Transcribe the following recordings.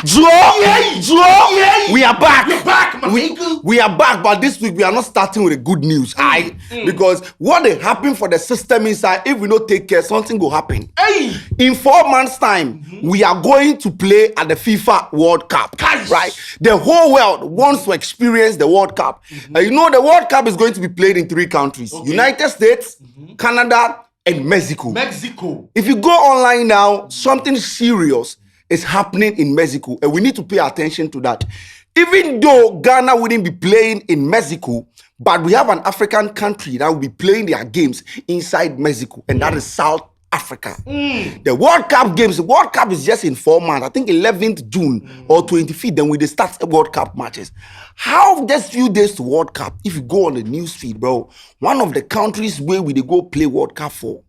We are back. You're back, my nigga. We are back, but this week we are not starting with the good news. Because what they happen for the system inside, if we don't take care, something will happen. Hey. In 4 months' time, we are going to play at the FIFA World Cup. Right? The whole world wants to experience the World Cup. You know, the World Cup is going to be played in 3 countries: United States, Canada, and Mexico. If you go online now, something serious is happening in Mexico, and we need to pay attention to that. Even though Ghana wouldn't be playing in Mexico, but we have an African country that will be playing their games inside Mexico, and that is South Africa. The World Cup games, the World Cup is just in 4 months. I think 11th June or 25th, then we start the World Cup matches. How just few days to World Cup, if you go on the news feed, bro, one of the countries where we go play World Cup for,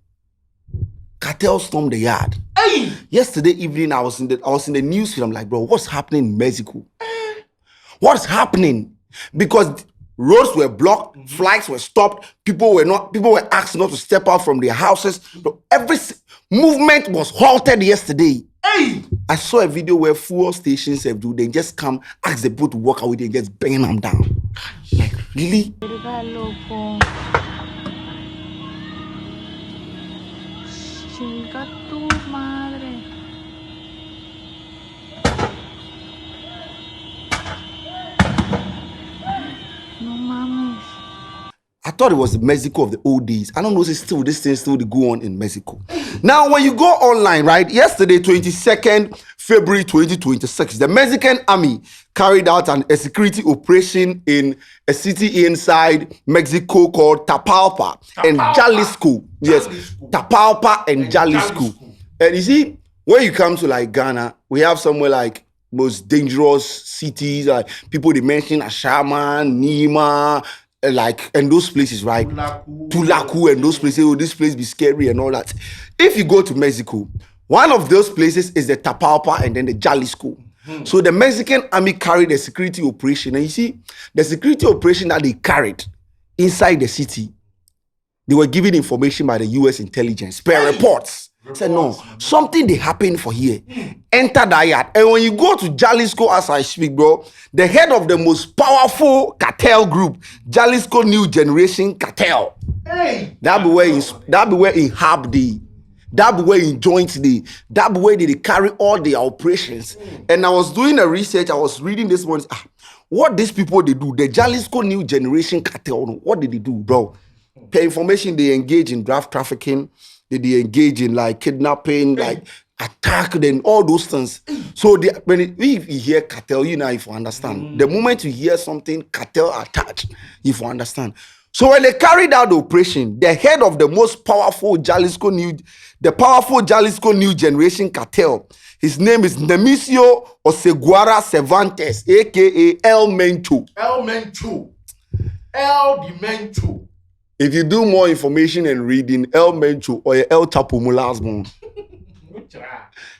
cartel stormed the yard. Hey. Yesterday evening, I was in the news feed. I'm like, bro, what's happening in Mexico? What's happening? Because roads were blocked, flights were stopped, people were asked not to step out from their houses. Every movement was halted yesterday. Hey. I saw a video where fuel stations they just come, ask the people to walk away, they just bang them down. Like, really? Chinga tu madre. No mames. I thought it was the Mexico of the old days. I don't know if this thing still go on in Mexico. Now, when you go online, right, yesterday, 22nd February 2026, the Mexican army carried out a security operation in a city inside Mexico called Tapalpa and Jalisco. Yes, Tapalpa and Jalisco. And you see, when you come to like Ghana, we have somewhere like most dangerous cities, like people they mention Ashama, Nima, like, and those places, right? Tulaku and those places, oh, this place be scary and all that. If you go to Mexico, one of those places is the Tapalpa and then the Jalisco. So the Mexican army carried a security operation. And you see, the security operation that they carried inside the city, they were given information by the US intelligence, per reports. Said, no, something they happened for here. Enter that yard. And when you go to Jalisco, as I speak, bro, the head of the most powerful cartel group, Jalisco New Generation Cartel. Hey. That be where in Hub Day. That be where in Joint Day. That be where they carry all their operations. And I was doing a research, I was reading this one. What these people they do, the Jalisco New Generation Cartel, what did they do, bro? The information they engage in draft trafficking, they engage in like kidnapping, like attack, and all those things. So when you hear cartel, you know, if you understand. The moment you hear something cartel attached, if you understand. So when they carried out the operation, the head of the most powerful Jalisco New Generation Cartel, his name is Nemesio Oseguara Cervantes, aka El Mencho. If you do more information and reading, El Mencho or El Chapo Mulasmon.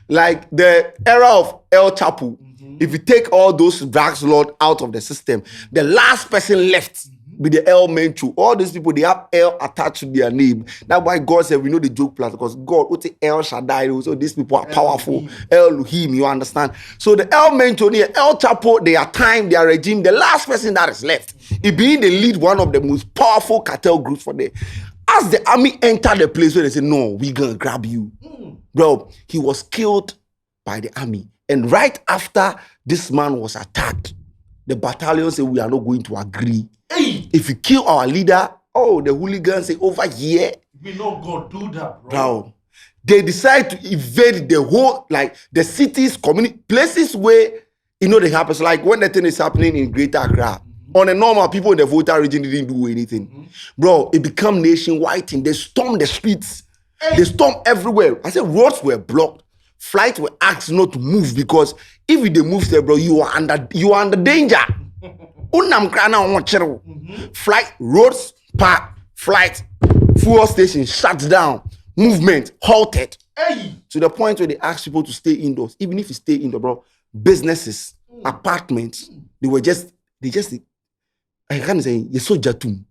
Like the era of El Chapo, if you take all those drugs lord out of the system, the last person left with the El Mencho. All these people, they have El attached to their name. That's why God said, we know the joke plus, because God, what's El Shaddai? So these people are powerful. Elohim, you understand? So the El Mencho, El Chapo, their time, their regime, the last person that is left, it being the lead one of the most powerful cartel groups for them. As the army entered the place where they said, no, we gonna grab you. Bro, he was killed by the army. And right after this man was attacked, the battalion said, we are not going to agree. Hey. If you kill our leader, the hooligans say, over here. We not gonna do that, Bro. They decide to invade the whole, like, the cities, community, places where, you know, they happen. So like when the thing is happening in Greater Accra, on a normal, people in the Volta region didn't do anything. Bro, it became nationwide and they stormed the streets. Hey. They stormed everywhere. I said roads were blocked. Flights were asked not to move because if they move there, bro, you are under danger. Flight, roads, park, flight, fuel station shut down, movement halted. Hey. To the point where they ask people to stay indoors. Even if you stay indoors, bro, businesses, apartments, they just, I can't say, you're so jatum.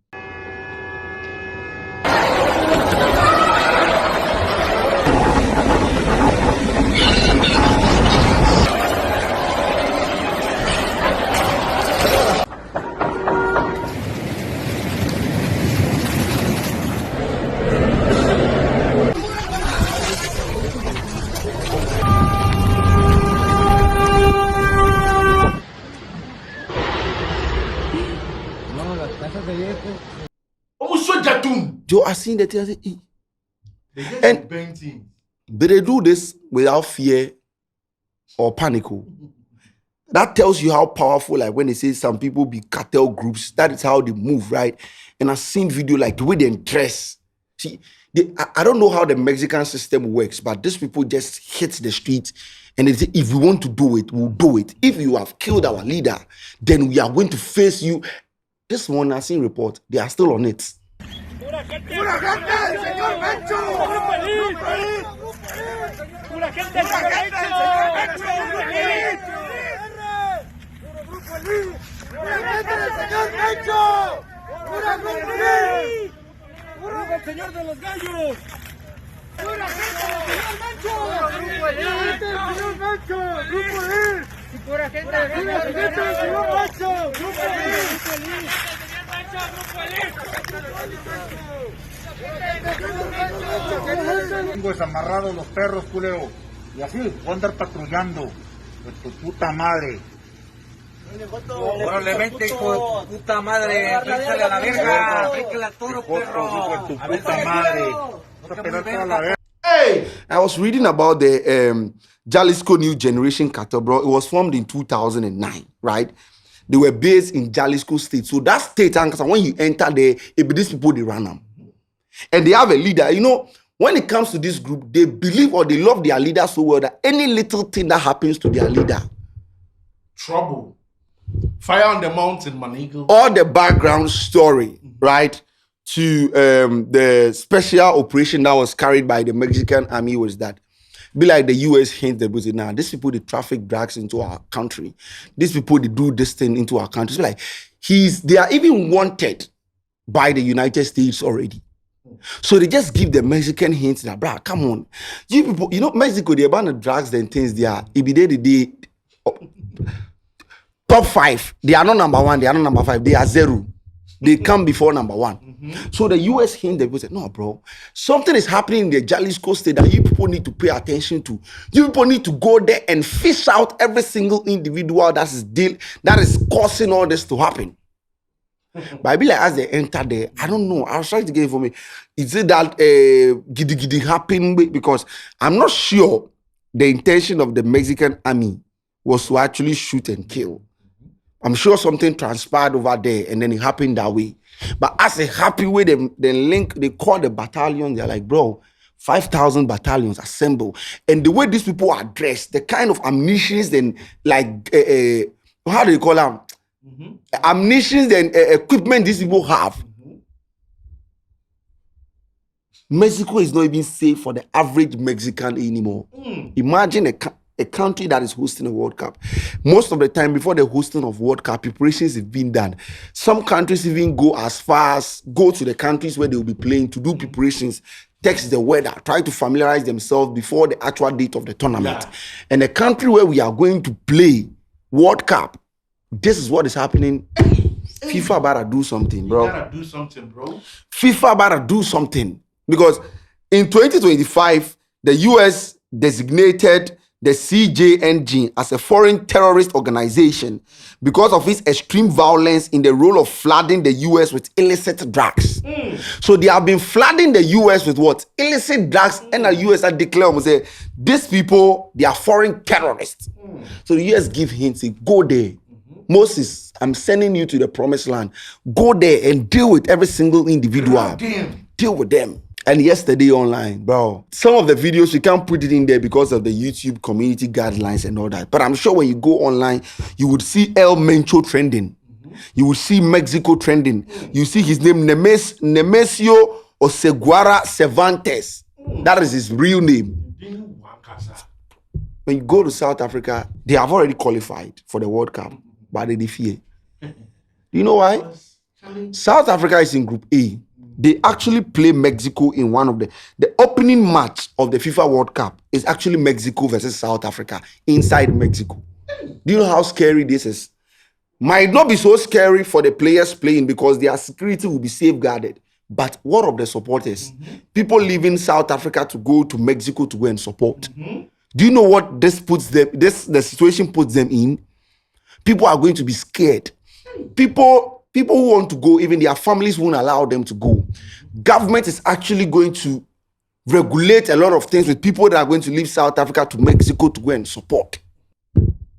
Joe, I seen the thing. I say, They get And- to bang things. but they do this without fear or panic. That tells you how powerful, like when they say some people be cartel groups, that is how they move, right? And I've seen video like the way they dress. See, I don't know how the Mexican system works, but these people just hit the street and they say, if we want to do it, we'll do it. If you have killed our leader, then we are going to face you. This one, I've seen report, they are still on it. ¡Pura gente, señor Mencho! ¡Pura gente, señor Mencho! ¡Pura gente del señor Mencho! ¡Pura gente! ¡Pura el señor de los gallos! ¡Pura gente del señor Mencho! ¡Pura gente del señor Mencho! ¡Grupo Lir! ¡Pura gente del señor Mencho! ¡Grupo Lir! Tengo desamarrados los perros, culeo. Y así voy a andar patrullando. De tu puta madre. Órale, vente, hijo de puta madre, bríncale a la verga, bríncale al toro, perro. Hijo de tu puta madre. Vas a pelar toda la verga. Hey, I was reading about the Jalisco New Generation Cartel, bro. It was formed in 2009, right? They were based in Jalisco State. So that state, and when you enter there, it be these people, they run them. And they have a leader. You know, when it comes to this group, they believe or they love their leader so well that any little thing that happens to their leader, Trouble. Fire on the mountain, man, eagle. all the background story, right, to the special operation that was carried by the Mexican army was that, be like the US hint that was now, these people, they traffic drugs into our country. These people, they do this thing into our country. So like, they are even wanted by the United States already. So they just give the Mexican hints that, bruh, come on. You people, you know, Mexico, they ban the drugs and things, they are, if they top 5, they are not number 1, they are not number 5, they are 0. They come before number 1. So the US hint, they said, no, bro, something is happening in the Jalisco state that you people need to pay attention to. You people need to go there and fish out every single individual that is causing all this to happen. But I be like, as they enter there, I don't know. I was trying to get information. Is it that giddy giddy happened? Because I'm not sure the intention of the Mexican army was to actually shoot and kill. I'm sure something transpired over there and then it happened that way. But as a happy way, they call the battalion, they're like, bro, 5,000 battalions assemble. And the way these people are dressed, the kind of ammunitions and like, how do you call them? Ammunitions and equipment these people have. Mexico is not even safe for the average Mexican anymore. Imagine a country that is hosting a World Cup. Most of the time, before the hosting of World Cup, preparations have been done. Some countries even go as far as go to the countries where they will be playing to do preparations, text the weather, try to familiarize themselves before the actual date of the tournament. Yeah. And the country where we are going to play World Cup, this is what is happening. FIFA about to do something, bro. You gotta do something, bro. FIFA about to do something. Because in 2025, the US designated the CJNG as a foreign terrorist organization because of its extreme violence in the role of flooding the US with illicit drugs. So they have been flooding the US with what? Illicit drugs, and the US had declared, say, these people, they are foreign terrorists. So the US give hints, say, go there. Moses, I'm sending you to the promised land. Go there and deal with every single individual. Damn. Deal with them. And yesterday online, bro, some of the videos, you can't put it in there because of the YouTube community guidelines and all that. But I'm sure when you go online, you would see El Mencho trending. You will see Mexico trending. You see his name, Nemesio Oseguara Cervantes. That is his real name. When you go to South Africa, they have already qualified for the World Cup, but they fear. Do you know why? South Africa is in Group A. They actually play Mexico in one of the opening match of the FIFA World Cup is actually Mexico versus South Africa inside Mexico. Do you know how scary this is? Might not be so scary for the players playing because their security will be safeguarded. But what of the supporters? People leaving South Africa to go to Mexico to go and support. Do you know what the situation puts them in? People are going to be scared. People People who want to go, even their families won't allow them to go. Government is actually going to regulate a lot of things with people that are going to leave South Africa to Mexico to go and support.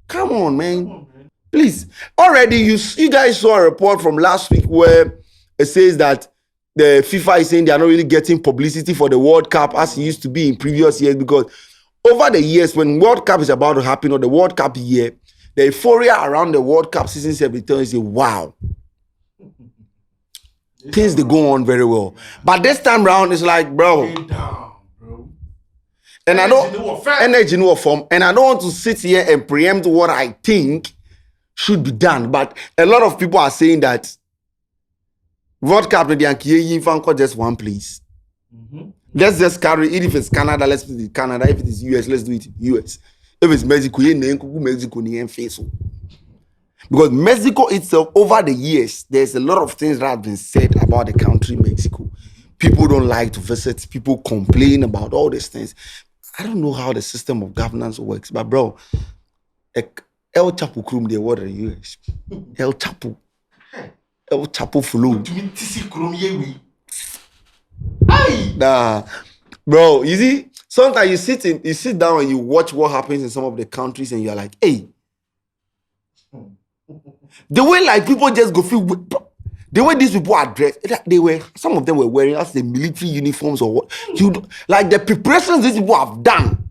Come on, man. Please. Already, you guys saw a report from last week where it says that the FIFA is saying they are not really getting publicity for the World Cup as it used to be in previous years, because over the years, when World Cup is about to happen, or the World Cup year, the euphoria around the World Cup season every time you say, wow, things they go on very well. But this time around, it's like, bro. And I don't energy no form, and I don't want to sit here and preempt what I think should be done. But a lot of people are saying that World Cup just one place. Let's just carry it. If it's Canada, let's do it in Canada. If it is US, let's do it in US. If it's Mexico, Mexico. Because Mexico itself, over the years, there's a lot of things that have been said about the country Mexico. People don't like to visit. People complain about all these things. I don't know how the system of governance works, but bro, El Chapo Krum, they were the US. El Chapo flew. Nah, bro, you see, sometimes you sit down and you watch what happens in some of the countries, and you're like, hey, the way like people just go feel, the way these people are dressed, some of them were wearing as the military uniforms or what, like the preparations these people have done,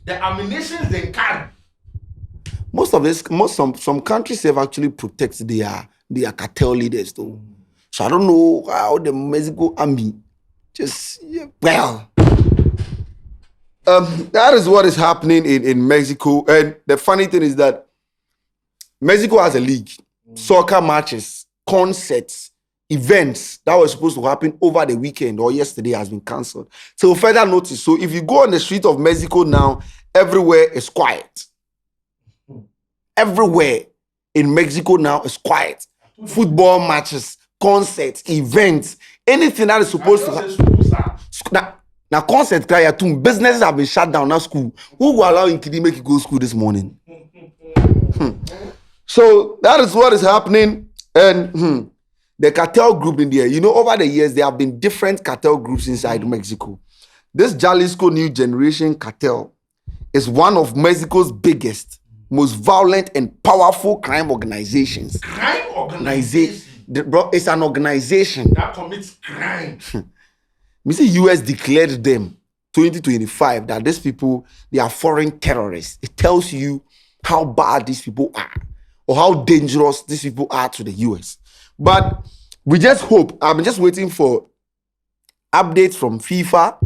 the ammunition they carry. Some countries have actually protected their cartel leaders though. So I don't know how the Mexico army that is what is happening in Mexico. And the funny thing is that Mexico has a league, soccer matches, concerts, events that were supposed to happen over the weekend or yesterday has been cancelled. So further notice. So if you go on the street of Mexico now, everywhere is quiet. Everywhere in Mexico now is quiet. Football matches, concerts, events, anything that is supposed to happen. Now concert businesses have been shut down. Now school. Who will allow Nkidi make you go to school this morning? So that is what is happening. And the cartel group in there, over the years, there have been different cartel groups inside Mexico. This Jalisco New Generation cartel is one of Mexico's biggest, most violent and powerful crime organizations. Crime organization? Bro, it's an organization that commits crime. Mr. US declared them 2025 that these people, they are foreign terrorists. It tells you how bad these people are or how dangerous these people are to the US. But we just hope, I'm just waiting for updates from FIFA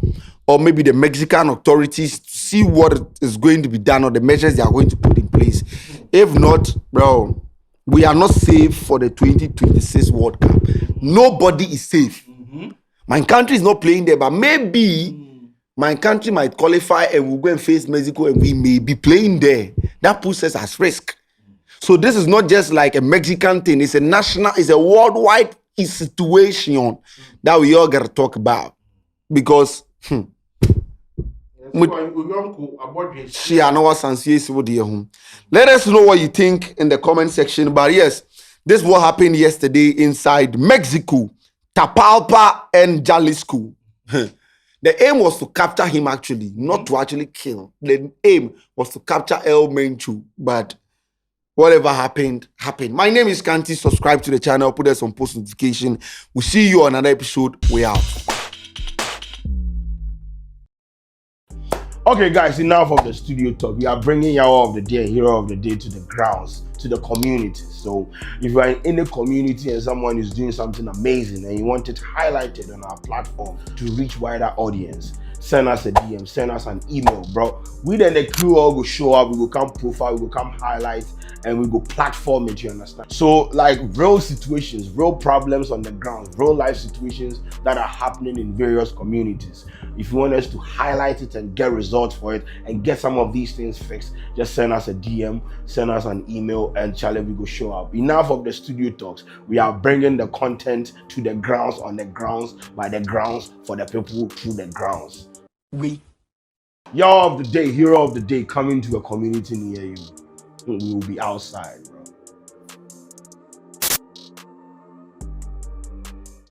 or maybe the Mexican authorities to see what is going to be done or the measures they are going to put in place. If not, bro, we are not safe for the 2026 World Cup. Nobody is safe. My country is not playing there, but maybe my country might qualify and we'll go and face Mexico and we may be playing there. That puts us at risk. So this is not just like a Mexican thing. It's a worldwide situation that we all got to talk about. Because, let us know what you think in the comment section. But yes, this is what happened yesterday inside Mexico, Tapalpa and Jalisco. The aim was to capture him actually, not to actually kill. The aim was to capture El Menchu, but whatever happened, happened. My name is Kanti. Subscribe to the channel, put us on post notification. We'll see you on another episode. We out. Okay, guys, enough of the studio talk. We are bringing Yawa of the Day, Hero of the Day to the grounds, to the community. So if you are in a community and someone is doing something amazing and you want it highlighted on our platform to reach wider audience, send us a DM, send us an email, bro. We then the crew all go show up, we will come profile, we will come highlight, and we go platform it, you understand? So like real situations, real problems on the ground, real life situations that are happening in various communities. If you want us to highlight it and get results for it and get some of these things fixed, just send us a DM, send us an email, and Charlie, we go show up. Enough of the studio talks. We are bringing the content to the grounds, on the grounds, by the grounds, for the people through the grounds. Y'all of the day, hero of the day, coming to a community near you. We will be outside.